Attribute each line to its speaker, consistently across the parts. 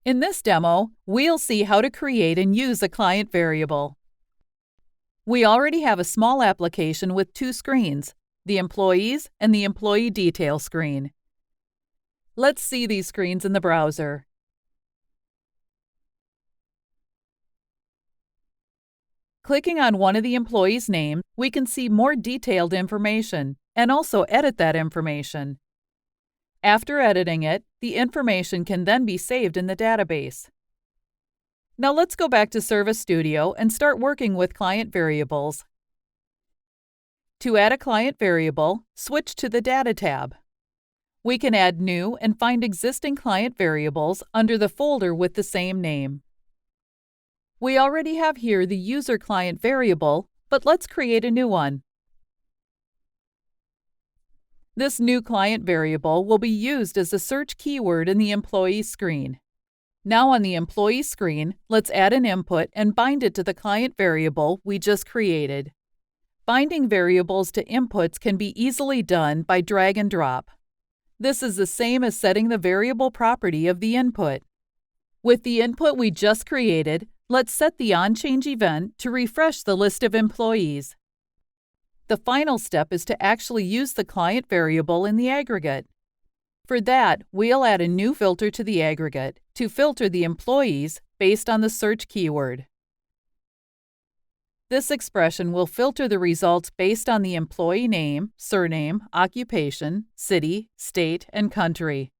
Speaker 1: In this demo, we'll see how to create and use a client variable. We already have a small application with two screens, the Employees and the Employee Detail screen. Let's see these screens in the browser. Clicking on one of the employees' names, we can see more detailed information and also edit that information. After editing it, the information can then be saved in the database. Now let's go back to Service Studio and start working with client variables. To add a client variable, switch to the Data tab. We can add new and find existing client variables under the folder with the same name. We already have here the user client variable, but let's create a new one. This new client variable will be used as a search keyword in the employee screen. Now on the employee screen, let's add an input and bind it to the client variable we just created. Binding variables to inputs can be easily done by drag and drop. This is the same as setting the variable property of the input. With the input we just created, let's set the onChange event to refresh the list of employees. The final step is to actually use the client variable in the aggregate. For that, we'll add a new filter to the aggregate to filter the employees based on the search keyword. This expression will filter the results based on the employee name, surname, occupation, city, state, and country.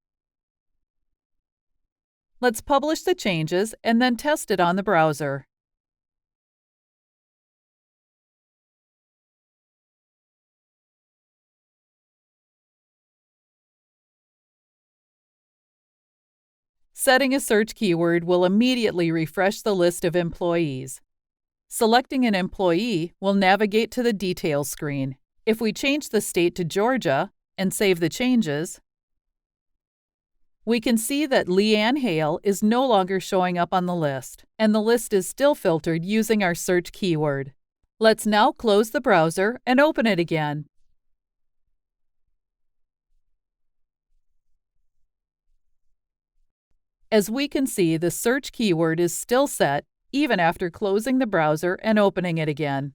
Speaker 1: Let's publish the changes and then test it on the browser. Setting a search keyword will immediately refresh the list of employees. Selecting an employee will navigate to the Details screen. If we change the state to Georgia and save the changes, we can see that Leanne Hale is no longer showing up on the list, and the list is still filtered using our search keyword. Let's now close the browser and open it again. As we can see, the search keyword is still set even after closing the browser and opening it again.